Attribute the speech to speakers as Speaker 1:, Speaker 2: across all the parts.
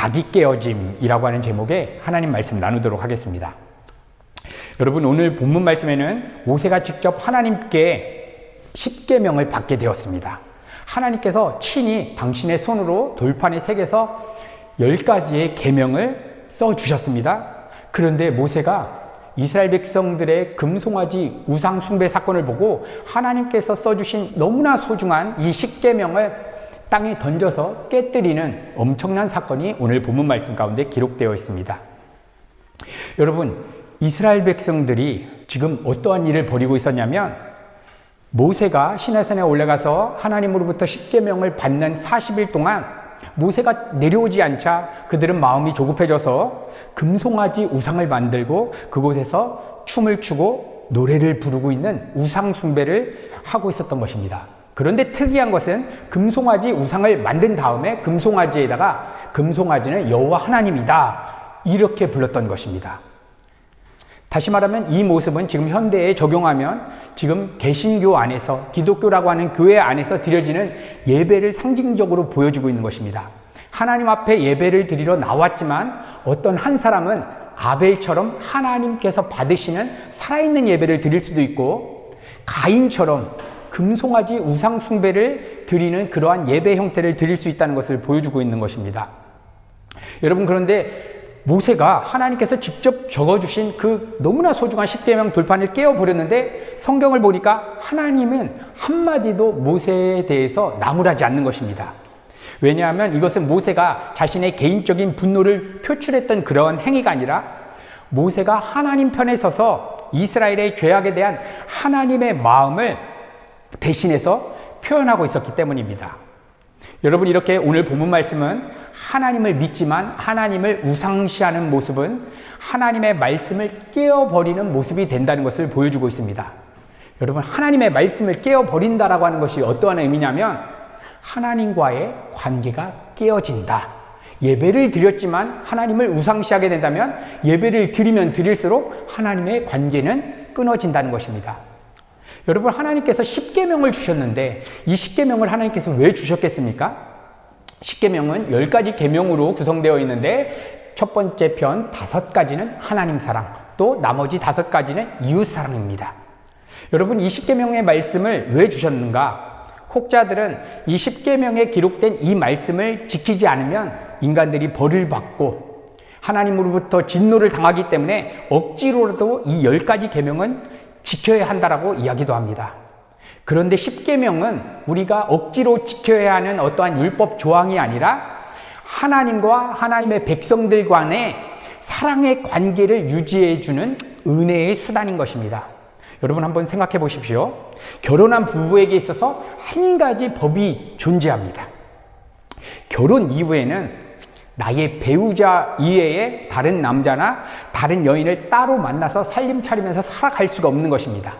Speaker 1: 자기 깨어짐이라고 하는 제목의 하나님 말씀 나누도록 하겠습니다. 여러분, 오늘 본문 말씀에는 모세가 직접 하나님께 십계명을 받게 되었습니다. 하나님께서 친히 당신의 손으로 돌판에 새겨서 10가지의 계명을 써주셨습니다. 그런데 모세가 이스라엘 백성들의 금송아지 우상 숭배 사건을 보고 하나님께서 써주신 너무나 소중한 이 십계명을 땅에 던져서 깨뜨리는 엄청난 사건이 오늘 본문 말씀 가운데 기록되어 있습니다. 여러분, 이스라엘 백성들이 지금 어떠한 일을 벌이고 있었냐면, 모세가 시내산에 올라가서 하나님으로부터 십계명을 받는 40일 동안 모세가 내려오지 않자 그들은 마음이 조급해져서 금송아지 우상을 만들고 그곳에서 춤을 추고 노래를 부르고 있는 우상 숭배를 하고 있었던 것입니다. 그런데 특이한 것은 금송아지 우상을 만든 다음에 금송아지에다가 금송아지는 여호와 하나님이다 이렇게 불렀던 것입니다. 다시 말하면 이 모습은 지금 현대에 적용하면 지금 개신교 안에서, 기독교라고 하는 교회 안에서 드려지는 예배를 상징적으로 보여주고 있는 것입니다. 하나님 앞에 예배를 드리러 나왔지만 어떤 한 사람은 아벨처럼 하나님께서 받으시는 살아있는 예배를 드릴 수도 있고, 가인처럼 금송아지 우상 숭배를 드리는 그러한 예배 형태를 드릴 수 있다는 것을 보여주고 있는 것입니다. 여러분, 그런데 모세가 하나님께서 직접 적어주신 그 너무나 소중한 십계명 돌판을 깨어버렸는데, 성경을 보니까 하나님은 한마디도 모세에 대해서 나무라지 않는 것입니다. 왜냐하면 이것은 모세가 자신의 개인적인 분노를 표출했던 그런 행위가 아니라 모세가 하나님 편에 서서 이스라엘의 죄악에 대한 하나님의 마음을 대신해서 표현하고 있었기 때문입니다. 여러분, 이렇게 오늘 본문 말씀은 하나님을 믿지만 하나님을 우상시하는 모습은 하나님의 말씀을 깨어버리는 모습이 된다는 것을 보여주고 있습니다. 여러분, 하나님의 말씀을 깨어버린다라고 하는 것이 어떠한 의미냐면 하나님과의 관계가 깨어진다. 예배를 드렸지만 하나님을 우상시하게 된다면 예배를 드리면 드릴수록 하나님의 관계는 끊어진다는 것입니다. 여러분, 하나님께서 십계명을 주셨는데 이 십계명을 하나님께서 왜 주셨겠습니까? 십계명은 10가지 계명으로 구성되어 있는데 첫 번째 편 5가지는 하나님 사랑, 또 나머지 5가지는 이웃 사랑입니다. 여러분, 이 십계명의 말씀을 왜 주셨는가? 혹자들은 이 십계명에 기록된 이 말씀을 지키지 않으면 인간들이 벌을 받고 하나님으로부터 진노를 당하기 때문에 억지로라도 이 10가지 계명은 지켜야 한다라고 이야기도 합니다. 그런데 십계명은 우리가 억지로 지켜야 하는 어떠한 율법 조항이 아니라 하나님과 하나님의 백성들 간의 사랑의 관계를 유지해주는 은혜의 수단인 것입니다. 여러분, 한번 생각해 보십시오. 결혼한 부부에게 있어서 한 가지 법이 존재합니다. 결혼 이후에는 나의 배우자 이외에 다른 남자나 다른 여인을 따로 만나서 살림 차리면서 살아갈 수가 없는 것입니다.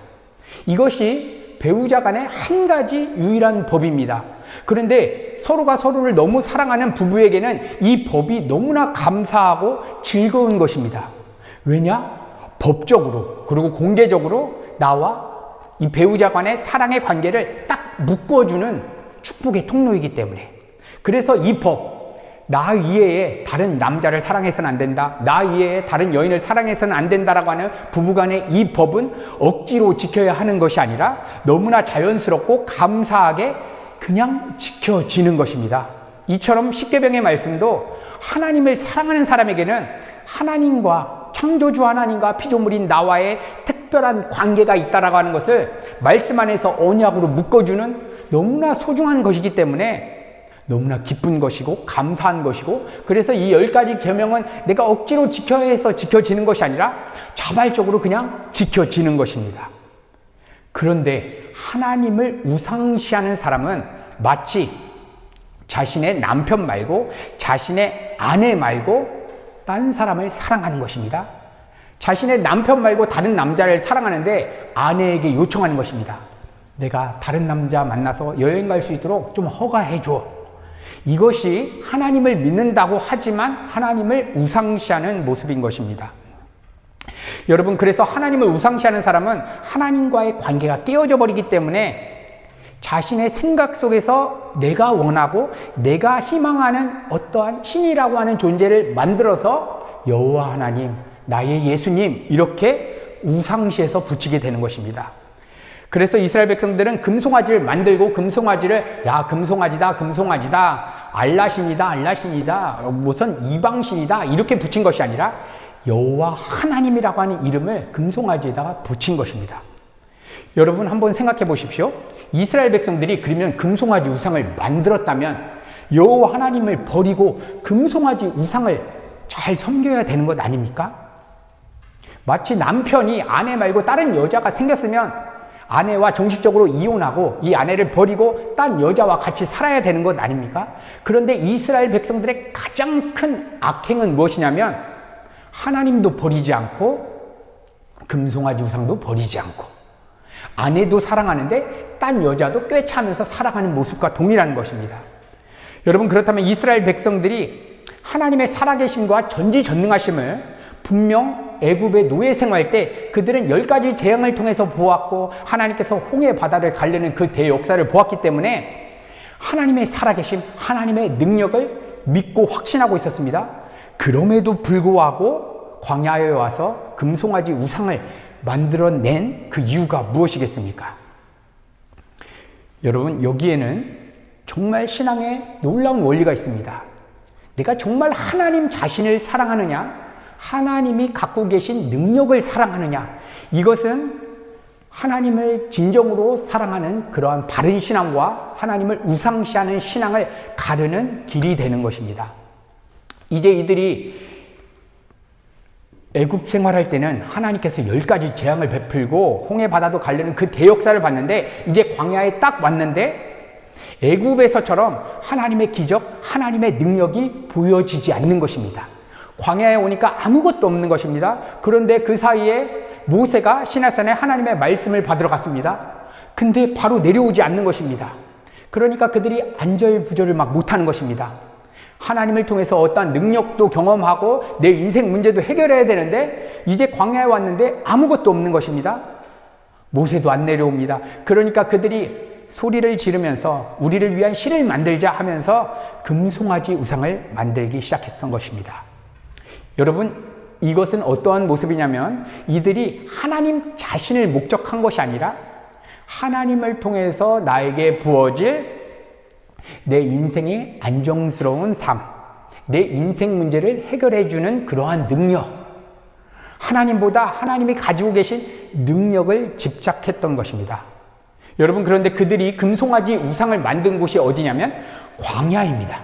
Speaker 1: 이것이 배우자 간의 한 가지 유일한 법입니다. 그런데 서로가 서로를 너무 사랑하는 부부에게는 이 법이 너무나 감사하고 즐거운 것입니다. 왜냐? 법적으로 그리고 공개적으로 나와 이 배우자 간의 사랑의 관계를 딱 묶어주는 축복의 통로이기 때문에. 그래서 이 법, 나 이외에 다른 남자를 사랑해서는 안 된다, 나 이외에 다른 여인을 사랑해서는 안 된다라고 하는 부부간의 이 법은 억지로 지켜야 하는 것이 아니라 너무나 자연스럽고 감사하게 그냥 지켜지는 것입니다. 이처럼 십계명의 말씀도 하나님을 사랑하는 사람에게는 하나님과, 창조주 하나님과 피조물인 나와의 특별한 관계가 있다라고 하는 것을 말씀 안에서 언약으로 묶어주는 너무나 소중한 것이기 때문에 너무나 기쁜 것이고 감사한 것이고, 그래서 이 10가지 계명은 내가 억지로 지켜야 해서 지켜지는 것이 아니라 자발적으로 그냥 지켜지는 것입니다. 그런데 하나님을 우상시하는 사람은 마치 자신의 남편 말고 자신의 아내 말고 다른 사람을 사랑하는 것입니다. 자신의 남편 말고 다른 남자를 사랑하는데 아내에게 요청하는 것입니다. 내가 다른 남자 만나서 여행 갈 수 있도록 좀 허가해 줘. 이것이 하나님을 믿는다고 하지만 하나님을 우상시하는 모습인 것입니다. 여러분, 그래서 하나님을 우상시하는 사람은 하나님과의 관계가 깨어져 버리기 때문에 자신의 생각 속에서 내가 원하고 내가 희망하는 어떠한 신이라고 하는 존재를 만들어서 여호와 하나님, 나의 예수님 이렇게 우상시에서 붙이게 되는 것입니다. 그래서 이스라엘 백성들은 금송아지를 만들고 금송아지를 야 금송아지다 금송아지다 알라신이다 알라신이다 무슨 이방신이다 이렇게 붙인 것이 아니라 여호와 하나님이라고 하는 이름을 금송아지에다가 붙인 것입니다. 여러분 한번 생각해 보십시오. 이스라엘 백성들이 그러면 금송아지 우상을 만들었다면 여호와 하나님을 버리고 금송아지 우상을 잘 섬겨야 되는 것 아닙니까? 마치 남편이 아내 말고 다른 여자가 생겼으면 아내와 정식적으로 이혼하고 이 아내를 버리고 딴 여자와 같이 살아야 되는 것 아닙니까? 그런데 이스라엘 백성들의 가장 큰 악행은 무엇이냐면 하나님도 버리지 않고 금송아지 우상도 버리지 않고 아내도 사랑하는데 딴 여자도 꿰차면서 살아가는 모습과 동일한 것입니다. 여러분 그렇다면 이스라엘 백성들이 하나님의 살아계심과 전지전능하심을 분명 애굽의 노예 생활 때 그들은 10가지 재앙을 통해서 보았고 하나님께서 홍해 바다를 가르는 그 대역사를 보았기 때문에 하나님의 살아계심, 하나님의 능력을 믿고 확신하고 있었습니다. 그럼에도 불구하고 광야에 와서 금송아지 우상을 만들어낸 그 이유가 무엇이겠습니까? 여러분 여기에는 정말 신앙에 놀라운 원리가 있습니다. 내가 정말 하나님 자신을 사랑하느냐 하나님이 갖고 계신 능력을 사랑하느냐 이것은 하나님을 진정으로 사랑하는 그러한 바른 신앙과 하나님을 우상시하는 신앙을 가르는 길이 되는 것입니다. 이제 이들이 애굽 생활할 때는 하나님께서 10가지 재앙을 베풀고 홍해 바다도 가르는 그 대역사를 봤는데 이제 광야에 딱 왔는데 애굽에서처럼 하나님의 기적, 하나님의 능력이 보여지지 않는 것입니다. 광야에 오니까 아무것도 없는 것입니다. 그런데 그 사이에 모세가 시내산에 하나님의 말씀을 받으러 갔습니다. 근데 바로 내려오지 않는 것입니다. 그러니까 그들이 안절부절을 막 못하는 것입니다. 하나님을 통해서 어떠한 능력도 경험하고 내 인생 문제도 해결해야 되는데 이제 광야에 왔는데 아무것도 없는 것입니다. 모세도 안 내려옵니다. 그러니까 그들이 소리를 지르면서 우리를 위한 신을 만들자 하면서 금송아지 우상을 만들기 시작했던 것입니다. 여러분 이것은 어떠한 모습이냐면 이들이 하나님 자신을 목적한 것이 아니라 하나님을 통해서 나에게 부어질 내 인생의 안정스러운 삶, 내 인생 문제를 해결해주는 그러한 능력, 하나님보다 하나님이 가지고 계신 능력을 집착했던 것입니다. 여러분 그런데 그들이 금송아지 우상을 만든 곳이 어디냐면 광야입니다.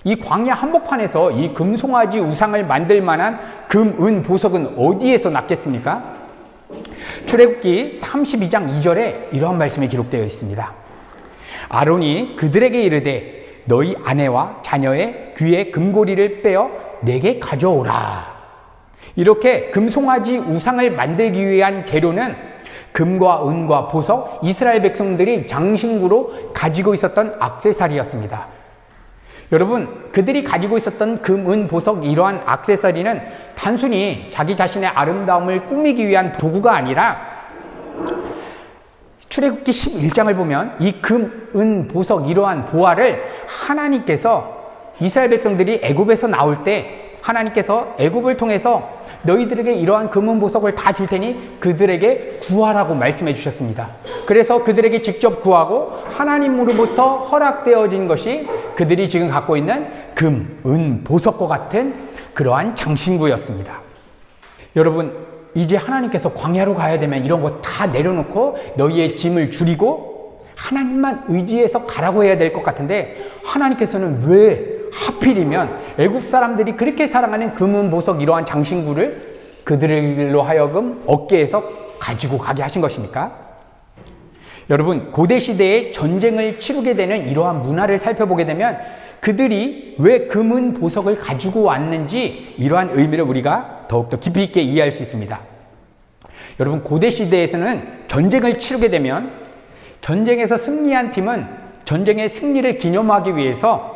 Speaker 1: 이 광야 한복판에서 이 금송아지 우상을 만들 만한 금, 은, 보석은 어디에서 났겠습니까? 출애굽기 32장 2절에 이러한 말씀이 기록되어 있습니다. 아론이 그들에게 이르되 너희 아내와 자녀의 귀의 금고리를 빼어 내게 가져오라. 이렇게 금송아지 우상을 만들기 위한 재료는 금과 은과 보석, 이스라엘 백성들이 장신구로 가지고 있었던 액세서리였습니다. 여러분 그들이 가지고 있었던 금, 은, 보석 이러한 액세서리는 단순히 자기 자신의 아름다움을 꾸미기 위한 도구가 아니라 출애굽기 11장을 보면 이 금, 은, 보석 이러한 보화를 하나님께서 이스라엘 백성들이 애굽에서 나올 때 하나님께서 애굽을 통해서 너희들에게 이러한 금, 은, 보석을 다 줄 테니 그들에게 구하라고 말씀해 주셨습니다. 그래서 그들에게 직접 구하고 하나님으로부터 허락되어진 것이 그들이 지금 갖고 있는 금, 은, 보석과 같은 그러한 장신구였습니다. 여러분 이제 하나님께서 광야로 가야 되면 이런 거 다 내려놓고 너희의 짐을 줄이고 하나님만 의지해서 가라고 해야 될 것 같은데 하나님께서는 왜 하필이면 애굽 사람들이 그렇게 사랑하는 금은 보석 이러한 장신구를 그들로 하여금 어깨에서 가지고 가게 하신 것입니까? 여러분 고대 시대에 전쟁을 치르게 되는 이러한 문화를 살펴보게 되면 그들이 왜 금은 보석을 가지고 왔는지 이러한 의미를 우리가 더욱더 깊이 있게 이해할 수 있습니다. 여러분 고대 시대에서는 전쟁을 치르게 되면 전쟁에서 승리한 팀은 전쟁의 승리를 기념하기 위해서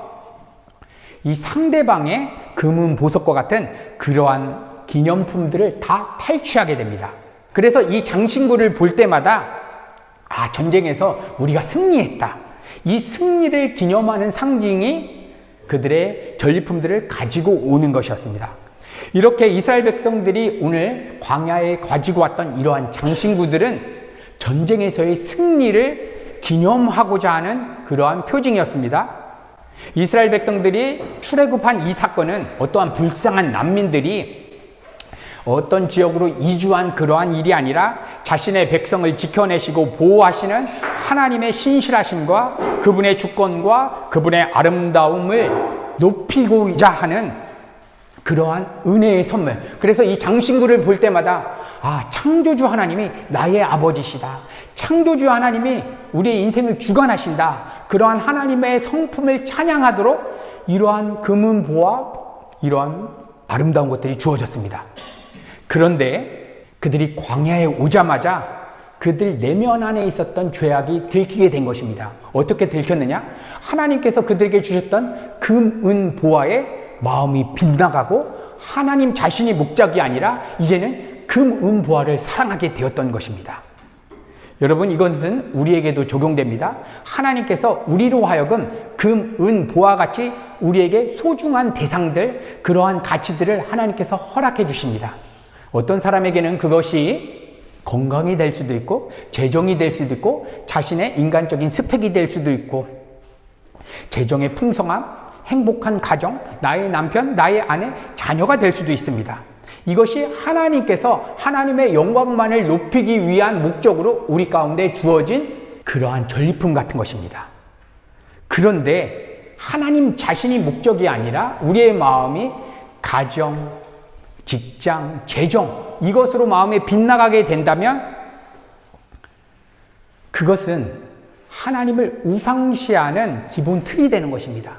Speaker 1: 이 상대방의 금은 보석과 같은 그러한 기념품들을 다 탈취하게 됩니다. 그래서 이 장신구를 볼 때마다 전쟁에서 우리가 승리했다. 이 승리를 기념하는 상징이 그들의 전리품들을 가지고 오는 것이었습니다. 이렇게 이스라엘 백성들이 오늘 광야에 가지고 왔던 이러한 장신구들은 전쟁에서의 승리를 기념하고자 하는 그러한 표징이었습니다. 이스라엘 백성들이 출애굽한 이 사건은 어떠한 불쌍한 난민들이 어떤 지역으로 이주한 그러한 일이 아니라 자신의 백성을 지켜내시고 보호하시는 하나님의 신실하심과 그분의 주권과 그분의 아름다움을 높이고자 하는 그러한 은혜의 선물. 그래서 이 장신구를 볼 때마다 창조주 하나님이 나의 아버지시다. 창조주 하나님이 우리의 인생을 주관하신다. 그러한 하나님의 성품을 찬양하도록 이러한 금은보화, 이러한 아름다운 것들이 주어졌습니다. 그런데 그들이 광야에 오자마자 그들 내면 안에 있었던 죄악이 들키게 된 것입니다. 어떻게 들켰느냐? 하나님께서 그들에게 주셨던 금, 은, 보화에 마음이 빗나가고 하나님 자신이 목적이 아니라 이제는 금, 은, 보화를 사랑하게 되었던 것입니다. 여러분, 이것은 우리에게도 적용됩니다. 하나님께서 우리로 하여금 금, 은, 보화 같이 우리에게 소중한 대상들, 그러한 가치들을 하나님께서 허락해 주십니다. 어떤 사람에게는 그것이 건강이 될 수도 있고 재정이 될 수도 있고 자신의 인간적인 스펙이 될 수도 있고 재정의 풍성함, 행복한 가정, 나의 남편, 나의 아내, 자녀가 될 수도 있습니다. 이것이 하나님께서 하나님의 영광만을 높이기 위한 목적으로 우리 가운데 주어진 그러한 전리품 같은 것입니다. 그런데 하나님 자신이 목적이 아니라 우리의 마음이 가정, 직장, 재정 이것으로 마음에 빗나가게 된다면 그것은 하나님을 우상시하는 기본 틀이 되는 것입니다.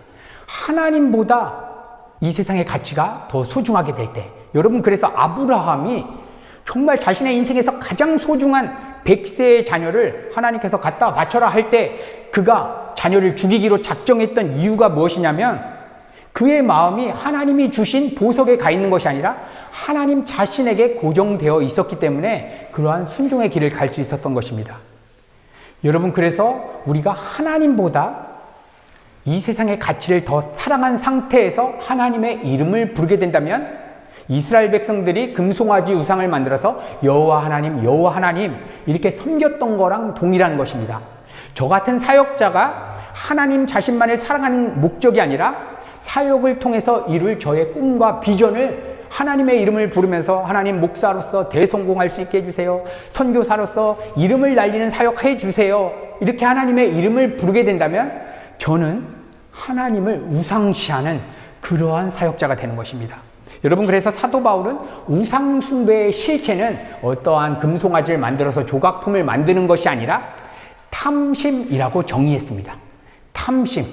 Speaker 1: 하나님보다 이 세상의 가치가 더 소중하게 될 때, 여러분, 그래서 아브라함이 정말 자신의 인생에서 가장 소중한 100세의 자녀를 하나님께서 갖다 바쳐라 할 때 그가 자녀를 죽이기로 작정했던 이유가 무엇이냐면 그의 마음이 하나님이 주신 보석에 가 있는 것이 아니라 하나님 자신에게 고정되어 있었기 때문에 그러한 순종의 길을 갈 수 있었던 것입니다. 여러분, 그래서 우리가 하나님보다 이 세상의 가치를 더 사랑한 상태에서 하나님의 이름을 부르게 된다면 이스라엘 백성들이 금송아지 우상을 만들어서 여호와 하나님 이렇게 섬겼던 거랑 동일한 것입니다. 저 같은 사역자가 하나님 자신만을 사랑하는 목적이 아니라 사역을 통해서 이룰 저의 꿈과 비전을 하나님의 이름을 부르면서 하나님 목사로서 대성공할 수 있게 해주세요. 선교사로서 이름을 날리는 사역 해주세요. 이렇게 하나님의 이름을 부르게 된다면 저는 하나님을 우상시하는 그러한 사역자가 되는 것입니다. 여러분, 그래서 사도 바울은 우상 숭배의 실체는 어떠한 금송아지를 만들어서 조각품을 만드는 것이 아니라 탐심이라고 정의했습니다. 탐심.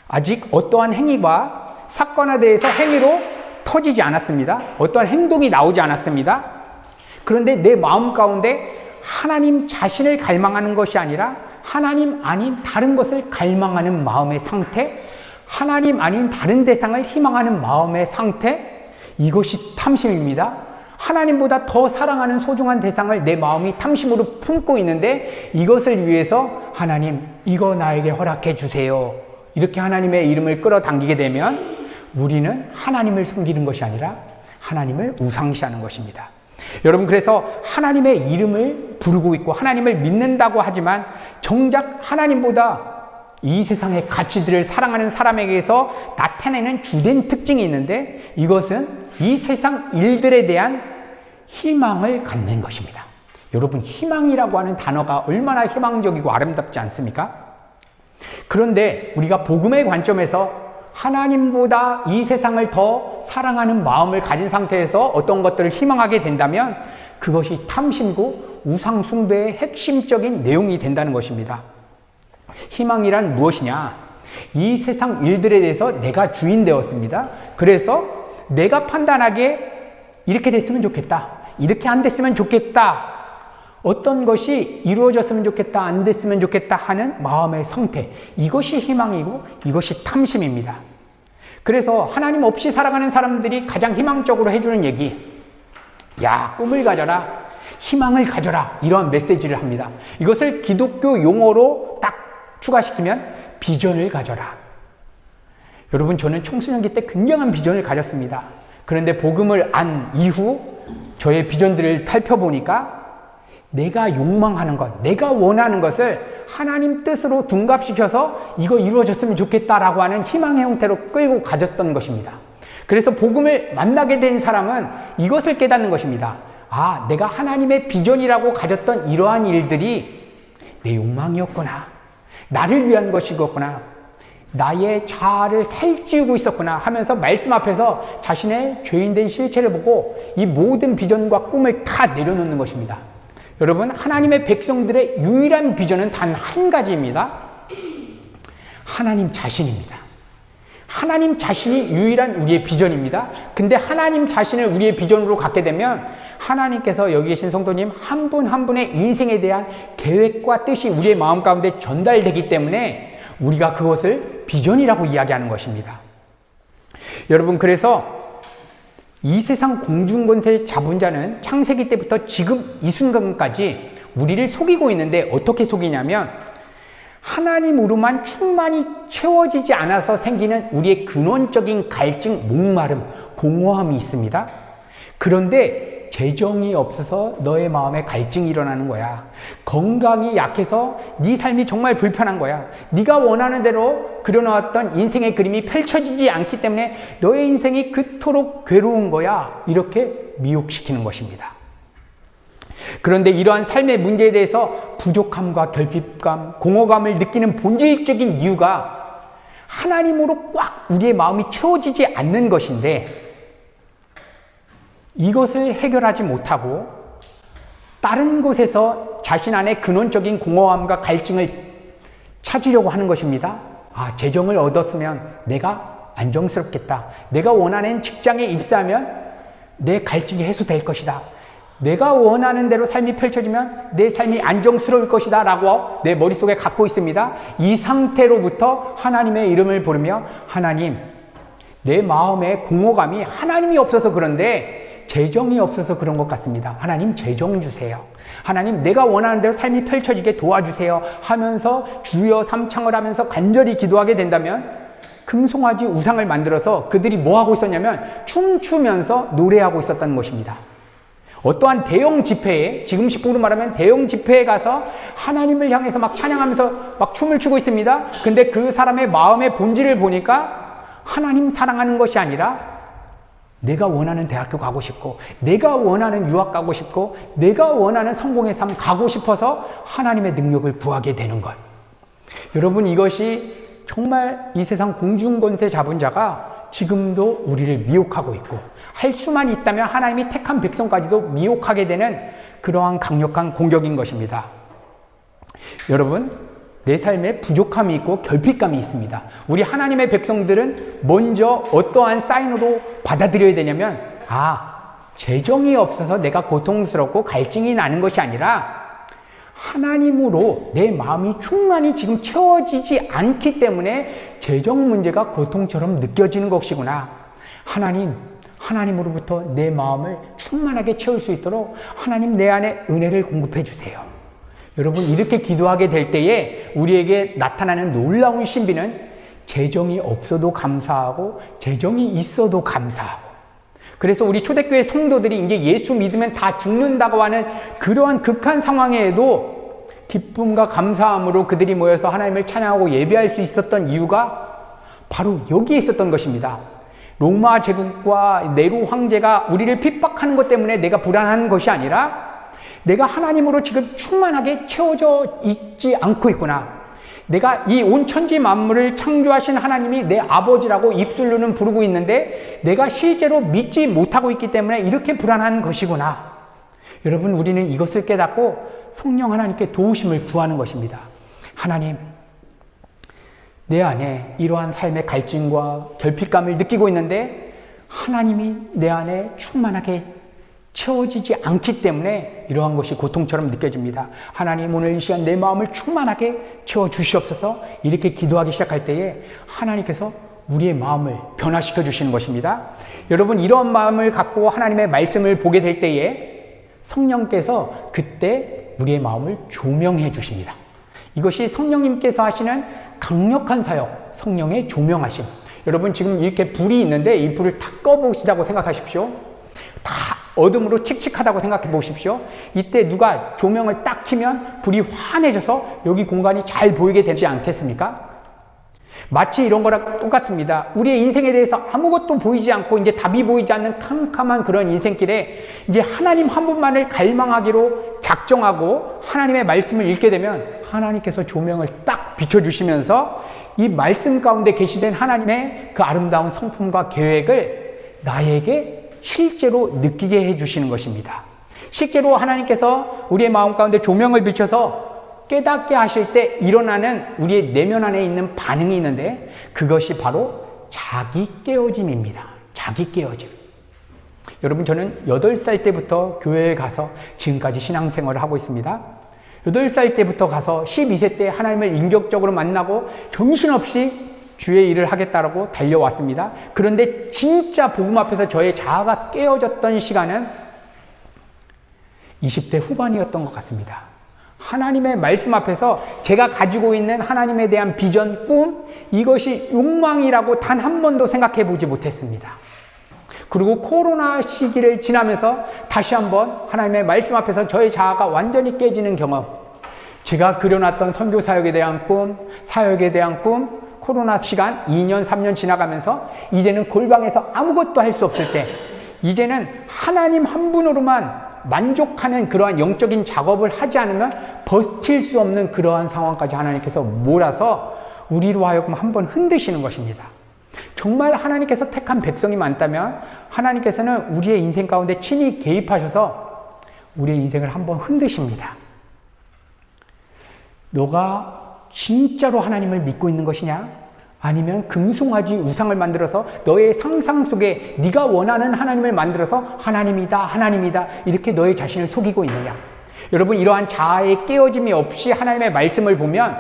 Speaker 1: 아직 어떠한 행위가 사건화돼서 행위로 터지지 않았습니다. 어떠한 행동이 나오지 않았습니다. 그런데 내 마음 가운데 하나님 자신을 갈망하는 것이 아니라 하나님 아닌 다른 것을 갈망하는 마음의 상태, 하나님 아닌 다른 대상을 희망하는 마음의 상태, 이것이 탐심입니다. 하나님보다 더 사랑하는 소중한 대상을 내 마음이 탐심으로 품고 있는데 이것을 위해서 하나님, 이거 나에게 허락해 주세요. 이렇게 하나님의 이름을 끌어당기게 되면 우리는 하나님을 섬기는 것이 아니라 하나님을 우상시하는 것입니다. 여러분, 그래서 하나님의 이름을 부르고 있고 하나님을 믿는다고 하지만 정작 하나님보다 이 세상의 가치들을 사랑하는 사람에게서 나타내는 주된 특징이 있는데 이것은 이 세상 일들에 대한 희망을 갖는 것입니다. 여러분, 희망이라고 하는 단어가 얼마나 희망적이고 아름답지 않습니까? 그런데 우리가 복음의 관점에서 하나님보다 이 세상을 더 사랑하는 마음을 가진 상태에서 어떤 것들을 희망하게 된다면 그것이 탐심고 우상 숭배의 핵심적인 내용이 된다는 것입니다. 희망이란 무엇이냐? 이 세상 일들에 대해서 내가 주인 되었습니다. 그래서 내가 판단하기에 이렇게 됐으면 좋겠다, 이렇게 안 됐으면 좋겠다, 어떤 것이 이루어졌으면 좋겠다, 안 됐으면 좋겠다 하는 마음의 상태, 이것이 희망이고 이것이 탐심입니다. 그래서 하나님 없이 살아가는 사람들이 가장 희망적으로 해주는 얘기, 야, 꿈을 가져라. 희망을 가져라. 이러한 메시지를 합니다. 이것을 기독교 용어로 딱 추가시키면 비전을 가져라. 여러분, 저는 청소년기 때 굉장한 비전을 가졌습니다. 그런데 복음을 안 이후 저의 비전들을 살펴보니까 내가 욕망하는 것, 내가 원하는 것을 하나님 뜻으로 둔갑시켜서 이거 이루어졌으면 좋겠다라고 하는 희망의 형태로 끌고 가졌던 것입니다. 그래서 복음을 만나게 된 사람은 이것을 깨닫는 것입니다. 아, 내가 하나님의 비전이라고 가졌던 이러한 일들이 내 욕망이었구나. 나를 위한 것이었구나. 나의 자아를 살찌우고 있었구나 하면서 말씀 앞에서 자신의 죄인된 실체를 보고 이 모든 비전과 꿈을 다 내려놓는 것입니다. 여러분, 하나님의 백성들의 유일한 비전은 단 한 가지입니다. 하나님 자신입니다. 하나님 자신이 유일한 우리의 비전입니다. 근데 하나님 자신을 우리의 비전으로 갖게 되면 하나님께서 여기 계신 성도님 한 분 한 분의 인생에 대한 계획과 뜻이 우리의 마음 가운데 전달되기 때문에 우리가 그것을 비전이라고 이야기하는 것입니다. 여러분, 그래서 이 세상 공중권세 잡은 자는 창세기 때부터 지금 이 순간까지 우리를 속이고 있는데 어떻게 속이냐면 하나님으로만 충만히 채워지지 않아서 생기는 우리의 근원적인 갈증, 목마름, 공허함이 있습니다. 그런데 재정이 없어서 너의 마음에 갈증이 일어나는 거야. 건강이 약해서 네 삶이 정말 불편한 거야. 네가 원하는 대로 그려놓았던 인생의 그림이 펼쳐지지 않기 때문에 너의 인생이 그토록 괴로운 거야. 이렇게 미혹시키는 것입니다. 그런데 이러한 삶의 문제에 대해서 부족함과 결핍감, 공허감을 느끼는 본질적인 이유가 하나님으로 꽉 우리의 마음이 채워지지 않는 것인데 이것을 해결하지 못하고 다른 곳에서 자신 안에 근원적인 공허함과 갈증을 찾으려고 하는 것입니다. 아, 재정을 얻었으면 내가 안정스럽겠다. 내가 원하는 직장에 입사하면 내 갈증이 해소될 것이다. 내가 원하는 대로 삶이 펼쳐지면 내 삶이 안정스러울 것이다 라고 내 머릿속에 갖고 있습니다. 이 상태로부터 하나님의 이름을 부르며 하나님, 내 마음의 공허감이 하나님이 없어서 그런데 재정이 없어서 그런 것 같습니다. 하나님, 재정 주세요. 하나님, 내가 원하는 대로 삶이 펼쳐지게 도와주세요 하면서 주여 삼창을 하면서 간절히 기도하게 된다면 금송아지 우상을 만들어서 그들이 뭐 하고 있었냐면 춤추면서 노래하고 있었다는 것입니다. 어떠한 대형 집회에, 지금 식으로 말하면 대형 집회에 가서 하나님을 향해서 막 찬양하면서 막 춤을 추고 있습니다. 근데 그 사람의 마음의 본질을 보니까 하나님 사랑하는 것이 아니라 내가 원하는 대학교 가고 싶고, 내가 원하는 유학 가고 싶고, 내가 원하는 성공의 삶 가고 싶어서 하나님의 능력을 구하게 되는 것. 여러분, 이것이 정말 이 세상 공중권세 잡은 자가 지금도 우리를 미혹하고 있고, 할 수만 있다면 하나님이 택한 백성까지도 미혹하게 되는 그러한 강력한 공격인 것입니다. 여러분, 내 삶에 부족함이 있고 결핍감이 있습니다. 우리 하나님의 백성들은 먼저 어떠한 사인으로 받아들여야 되냐면, 아, 재정이 없어서 내가 고통스럽고 갈증이 나는 것이 아니라 하나님으로 내 마음이 충만히 지금 채워지지 않기 때문에 재정 문제가 고통처럼 느껴지는 것이구나. 하나님으로부터 내 마음을 충만하게 채울 수 있도록 하나님 내 안에 은혜를 공급해 주세요. 여러분, 이렇게 기도하게 될 때에 우리에게 나타나는 놀라운 신비는 재정이 없어도 감사하고 재정이 있어도 감사하고, 그래서 우리 초대교회 성도들이 이제 예수 믿으면 다 죽는다고 하는 그러한 극한 상황에도 기쁨과 감사함으로 그들이 모여서 하나님을 찬양하고 예배할 수 있었던 이유가 바로 여기에 있었던 것입니다. 로마 제국과 네로 황제가 우리를 핍박하는 것 때문에 내가 불안한 것이 아니라 내가 하나님으로 지금 충만하게 채워져 있지 않고 있구나. 내가 이 온 천지 만물을 창조하신 하나님이 내 아버지라고 입술로는 부르고 있는데 내가 실제로 믿지 못하고 있기 때문에 이렇게 불안한 것이구나. 여러분, 우리는 이것을 깨닫고 성령 하나님께 도우심을 구하는 것입니다. 하나님, 내 안에 이러한 삶의 갈증과 결핍감을 느끼고 있는데 하나님이 내 안에 충만하게 채워지지 않기 때문에 이러한 것이 고통처럼 느껴집니다. 하나님, 오늘 이 시간 내 마음을 충만하게 채워주시옵소서. 이렇게 기도하기 시작할 때에 하나님께서 우리의 마음을 변화시켜 주시는 것입니다. 여러분, 이런 마음을 갖고 하나님의 말씀을 보게 될 때에 성령께서 그때 우리의 마음을 조명해 주십니다. 이것이 성령님께서 하시는 강력한 사역, 성령의 조명하심. 여러분 지금 이렇게 불이 있는데 이 불을 다 꺼보시다고 생각하십시오. 다 어둠으로 칙칙하다고 생각해 보십시오. 이때 누가 조명을 딱 켜면 불이 환해져서 여기 공간이 잘 보이게 되지 않겠습니까? 마치 이런 거랑 똑같습니다. 우리의 인생에 대해서 아무것도 보이지 않고 이제 답이 보이지 않는 캄캄한 그런 인생길에 이제 하나님 한 분만을 갈망하기로 작정하고 하나님의 말씀을 읽게 되면 하나님께서 조명을 딱 비춰주시면서 이 말씀 가운데 계시된 하나님의 그 아름다운 성품과 계획을 나에게 실제로 느끼게 해주시는 것입니다. 실제로 하나님께서 우리의 마음 가운데 조명을 비춰서 깨닫게 하실 때 일어나는 우리의 내면 안에 있는 반응이 있는데 그것이 바로 자기 깨어짐입니다. 자기 깨어짐. 여러분 저는 8살 때부터 교회에 가서 지금까지 신앙생활을 하고 있습니다. 8살 때부터 가서 12세 때 하나님을 인격적으로 만나고 정신없이 주의 일을 하겠다라고 달려왔습니다. 그런데 진짜 복음 앞에서 저의 자아가 깨어졌던 시간은 20대 후반이었던 것 같습니다. 하나님의 말씀 앞에서 제가 가지고 있는 하나님에 대한 비전, 꿈, 이것이 욕망이라고 단 한 번도 생각해 보지 못했습니다. 그리고 코로나 시기를 지나면서 다시 한번 하나님의 말씀 앞에서 저의 자아가 완전히 깨지는 경험. 제가 그려놨던 선교 사역에 대한 꿈, 사역에 대한 꿈, 코로나 시간 2년, 3년 지나가면서 이제는 골방에서 아무것도 할 수 없을 때 이제는 하나님 한 분으로만 만족하는 그러한 영적인 작업을 하지 않으면 버틸 수 없는 그러한 상황까지 하나님께서 몰아서 우리로 하여금 한번 흔드시는 것입니다. 정말 하나님께서 택한 백성이 많다면 하나님께서는 우리의 인생 가운데 친히 개입하셔서 우리의 인생을 한번 흔드십니다. 너가 진짜로 하나님을 믿고 있는 것이냐? 아니면 금송아지 우상을 만들어서 너의 상상 속에 네가 원하는 하나님을 만들어서 하나님이다, 하나님이다 이렇게 너의 자신을 속이고 있느냐? 여러분 이러한 자아의 깨어짐이 없이 하나님의 말씀을 보면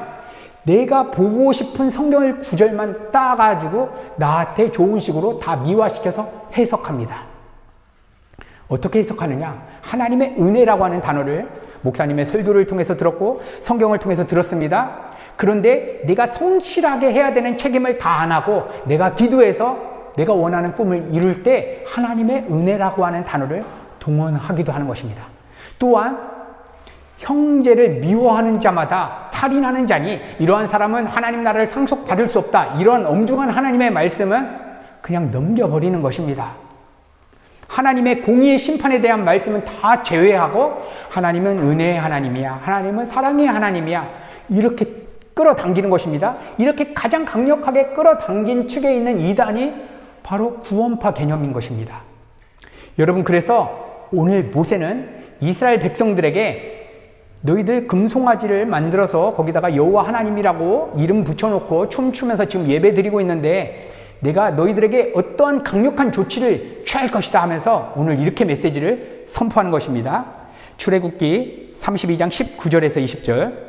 Speaker 1: 내가 보고 싶은 성경의 구절만 따가지고 나한테 좋은 식으로 다 미화시켜서 해석합니다. 어떻게 해석하느냐? 하나님의 은혜라고 하는 단어를 목사님의 설교를 통해서 들었고 성경을 통해서 들었습니다. 그런데 내가 성실하게 해야 되는 책임을 다 안 하고 내가 기도해서 내가 원하는 꿈을 이룰 때 하나님의 은혜라고 하는 단어를 동원하기도 하는 것입니다. 또한 형제를 미워하는 자마다 살인하는 자니 이러한 사람은 하나님 나라를 상속받을 수 없다. 이런 엄중한 하나님의 말씀은 그냥 넘겨버리는 것입니다. 하나님의 공의의 심판에 대한 말씀은 다 제외하고 하나님은 은혜의 하나님이야. 하나님은 사랑의 하나님이야. 이렇게 끌어당기는 것입니다. 이렇게 가장 강력하게 끌어당긴 축에 있는 이단이 바로 구원파 개념인 것입니다. 여러분 그래서 오늘 모세는 이스라엘 백성들에게 너희들 금송아지를 만들어서 거기다가 여호와 하나님이라고 이름 붙여놓고 춤추면서 지금 예배 드리고 있는데 내가 너희들에게 어떠한 강력한 조치를 취할 것이다 하면서 오늘 이렇게 메시지를 선포하는 것입니다. 출애굽기 32장 19절에서 20절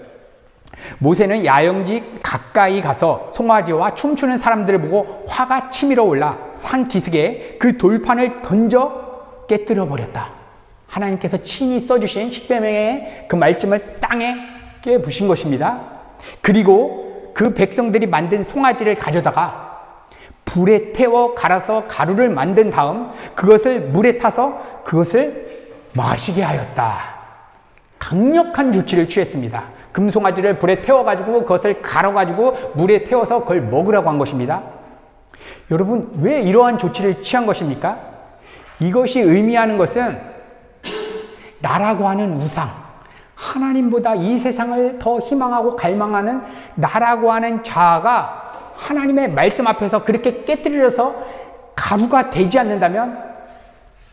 Speaker 1: 모세는 야영지 가까이 가서 송아지와 춤추는 사람들을 보고 화가 치밀어 올라 산 기슭에 그 돌판을 던져 깨뜨려 버렸다. 하나님께서 친히 써주신 십계명의 그 말씀을 땅에 깨부신 것입니다. 그리고 그 백성들이 만든 송아지를 가져다가 불에 태워 갈아서 가루를 만든 다음 그것을 물에 타서 그것을 마시게 하였다. 강력한 조치를 취했습니다. 금송아지를 불에 태워가지고 그것을 갈아가지고 물에 태워서 그걸 먹으라고 한 것입니다. 여러분 왜 이러한 조치를 취한 것입니까? 이것이 의미하는 것은 나라고 하는 우상, 하나님보다 이 세상을 더 희망하고 갈망하는 나라고 하는 자아가 하나님의 말씀 앞에서 그렇게 깨뜨려서 가루가 되지 않는다면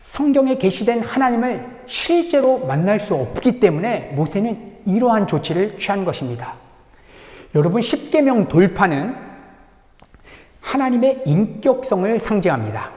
Speaker 1: 성경에 계시된 하나님을 실제로 만날 수 없기 때문에 모세는 이러한 조치를 취한 것입니다. 여러분 십계명 돌파는 하나님의 인격성을 상징합니다.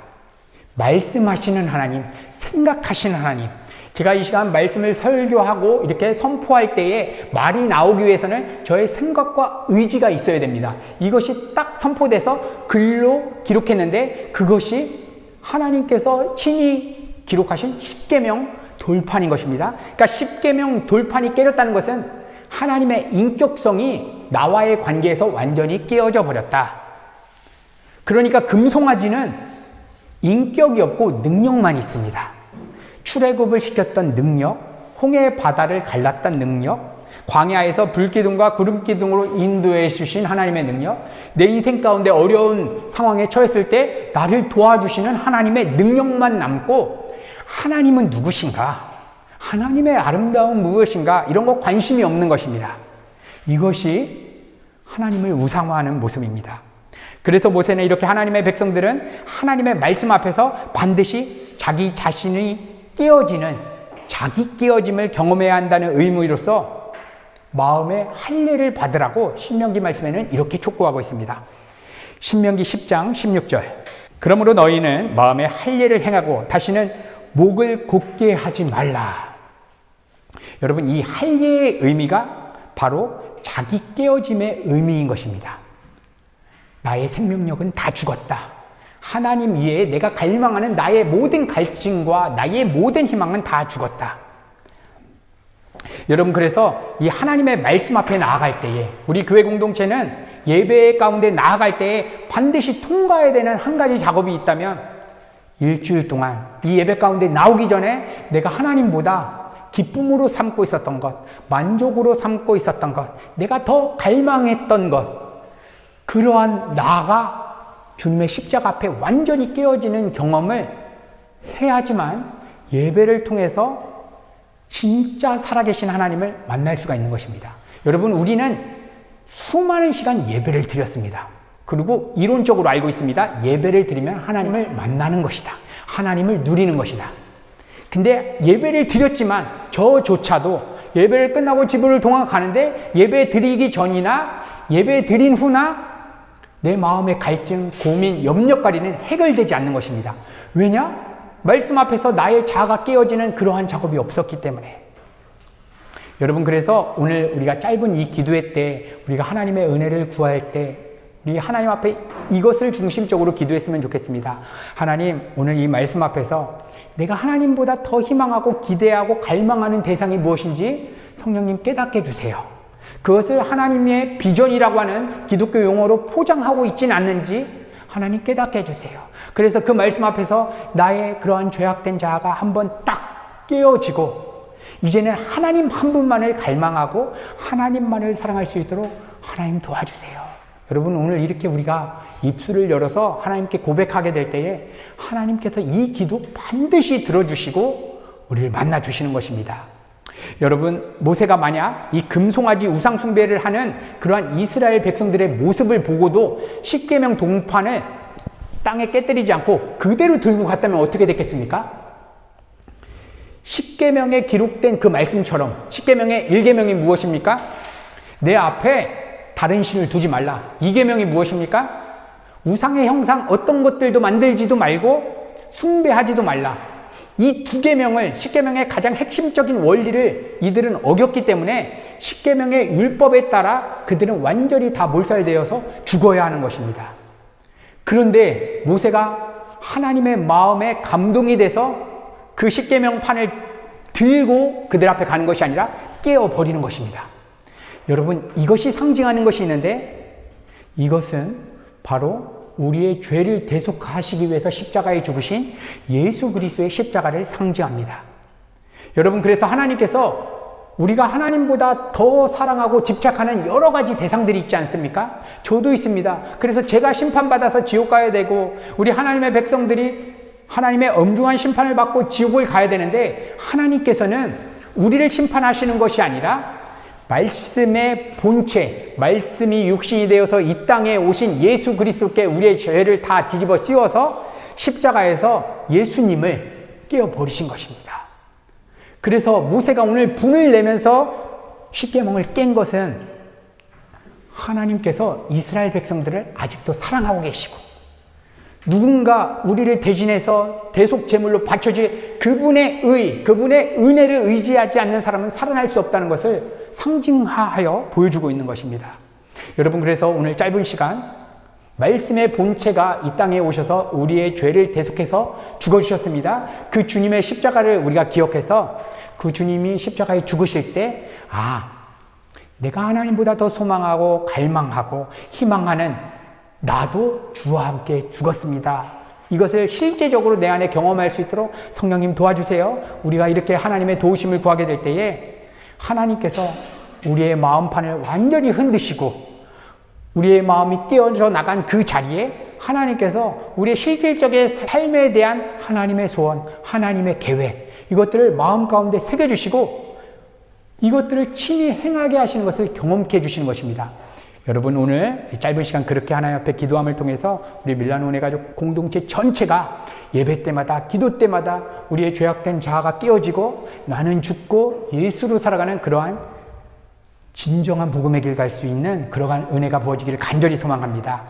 Speaker 1: 말씀하시는 하나님, 생각하시는 하나님. 제가 이 시간 말씀을 설교하고 이렇게 선포할 때에 말이 나오기 위해서는 저의 생각과 의지가 있어야 됩니다. 이것이 딱 선포돼서 글로 기록했는데 그것이 하나님께서 친히 기록하신 십계명 돌판인 것입니다. 그러니까 십계명 돌판이 깨졌다는 것은 하나님의 인격성이 나와의 관계에서 완전히 깨어져 버렸다. 그러니까 금송아지는 인격이 없고 능력만 있습니다. 출애굽을 시켰던 능력, 홍해 바다를 갈랐던 능력, 광야에서 불기둥과 구름기둥으로 인도해 주신 하나님의 능력, 내 인생 가운데 어려운 상황에 처했을 때 나를 도와주시는 하나님의 능력만 남고, 하나님은 누구신가? 하나님의 아름다움 무엇인가? 이런 거 관심이 없는 것입니다. 이것이 하나님을 우상화하는 모습입니다. 그래서 모세는 이렇게 하나님의 백성들은 하나님의 말씀 앞에서 반드시 자기 자신이 깨어지는, 자기 깨어짐을 경험해야 한다는 의무로서 마음의 할례를 받으라고 신명기 말씀에는 이렇게 촉구하고 있습니다. 신명기 10장 16절. 그러므로 너희는 마음의 할례를 행하고 다시는 목을 곧게 하지 말라. 여러분, 이 할례의 의미가 바로 자기 깨어짐의 의미인 것입니다. 나의 생명력은 다 죽었다. 하나님 위에 내가 갈망하는 나의 모든 갈증과 나의 모든 희망은 다 죽었다. 여러분, 그래서 이 하나님의 말씀 앞에 나아갈 때에, 우리 교회 공동체는 예배 가운데 나아갈 때에 반드시 통과해야 되는 한 가지 작업이 있다면, 일주일 동안 이 예배 가운데 나오기 전에 내가 하나님보다 기쁨으로 삼고 있었던 것, 만족으로 삼고 있었던 것, 내가 더 갈망했던 것, 그러한 나가 주님의 십자가 앞에 완전히 깨어지는 경험을 해야지만 예배를 통해서 진짜 살아계신 하나님을 만날 수가 있는 것입니다. 여러분, 우리는 수많은 시간 예배를 드렸습니다. 그리고 이론적으로 알고 있습니다. 예배를 드리면 하나님을 만나는 것이다. 하나님을 누리는 것이다. 근데 예배를 드렸지만 저조차도 예배를 끝나고 집으로 도망가는데 예배 드리기 전이나 예배 드린 후나 내 마음의 갈증, 고민, 염려거리는 해결되지 않는 것입니다. 왜냐? 말씀 앞에서 나의 자아가 깨어지는 그러한 작업이 없었기 때문에. 여러분, 그래서 오늘 우리가 짧은 이 기도회 때 우리가 하나님의 은혜를 구할 때 우리 하나님 앞에 이것을 중심적으로 기도했으면 좋겠습니다. 하나님, 오늘 이 말씀 앞에서 내가 하나님보다 더 희망하고 기대하고 갈망하는 대상이 무엇인지 성령님 깨닫게 해주세요. 그것을 하나님의 비전이라고 하는 기독교 용어로 포장하고 있진 않는지 하나님 깨닫게 해주세요. 그래서 그 말씀 앞에서 나의 그러한 죄악된 자아가 한번 딱 깨어지고 이제는 하나님 한 분만을 갈망하고 하나님만을 사랑할 수 있도록 하나님 도와주세요. 여러분, 오늘 이렇게 우리가 입술을 열어서 하나님께 고백하게 될 때에 하나님께서 이 기도 반드시 들어주시고 우리를 만나주시는 것입니다. 여러분, 모세가 만약 이 금송아지 우상숭배를 하는 그러한 이스라엘 백성들의 모습을 보고도 십계명 동판을 땅에 깨뜨리지 않고 그대로 들고 갔다면 어떻게 됐겠습니까? 십계명에 기록된 그 말씀처럼 십계명의 1계명이 무엇입니까? 내 앞에 다른 신을 두지 말라. 2계명이 무엇입니까? 우상의 형상 어떤 것들도 만들지도 말고 숭배하지도 말라. 이 2계명을, 10계명의 가장 핵심적인 원리를 이들은 어겼기 때문에 10계명의 율법에 따라 그들은 완전히 다 몰살되어서 죽어야 하는 것입니다. 그런데 모세가 하나님의 마음에 감동이 돼서 그 10계명 판을 들고 그들 앞에 가는 것이 아니라 깨어버리는 것입니다. 여러분, 이것이 상징하는 것이 있는데 이것은 바로 우리의 죄를 대속하시기 위해서 십자가에 죽으신 예수 그리스도의 십자가를 상징합니다. 여러분, 그래서 하나님께서 우리가 하나님보다 더 사랑하고 집착하는 여러 가지 대상들이 있지 않습니까? 저도 있습니다. 그래서 제가 심판받아서 지옥 가야 되고 우리 하나님의 백성들이 하나님의 엄중한 심판을 받고 지옥을 가야 되는데 하나님께서는 우리를 심판하시는 것이 아니라 말씀의 본체, 말씀이 육신이 되어서 이 땅에 오신 예수 그리스도께 우리의 죄를 다 뒤집어 씌워서 십자가에서 예수님을 깨어버리신 것입니다. 그래서 모세가 오늘 분을 내면서 십계명을 깬 것은 하나님께서 이스라엘 백성들을 아직도 사랑하고 계시고 누군가 우리를 대신해서 대속 제물로 바쳐질 그분의 의, 그분의 은혜를 의지하지 않는 사람은 살아날 수 없다는 것을 상징하여 보여주고 있는 것입니다. 여러분, 그래서 오늘 짧은 시간 말씀의 본체가 이 땅에 오셔서 우리의 죄를 대속해서 죽어주셨습니다. 그 주님의 십자가를 우리가 기억해서 그 주님이 십자가에 죽으실 때, 내가 하나님보다 더 소망하고 갈망하고 희망하는 나도 주와 함께 죽었습니다. 이것을 실제적으로 내 안에 경험할 수 있도록 성령님 도와주세요. 우리가 이렇게 하나님의 도우심을 구하게 될 때에 하나님께서 우리의 마음판을 완전히 흔드시고 우리의 마음이 깨어져 나간 그 자리에 하나님께서 우리의 실질적인 삶에 대한 하나님의 소원, 하나님의 계획, 이것들을 마음 가운데 새겨주시고 이것들을 친히 행하게 하시는 것을 경험케 해주시는 것입니다. 여러분, 오늘 짧은 시간 그렇게 하나님 앞에 기도함을 통해서 우리 밀라노 은혜 가족 공동체 전체가 예배 때마다, 기도 때마다 우리의 죄악된 자아가 깨어지고 나는 죽고 예수로 살아가는 그러한 진정한 복음의 길 갈 수 있는 그러한 은혜가 부어지기를 간절히 소망합니다.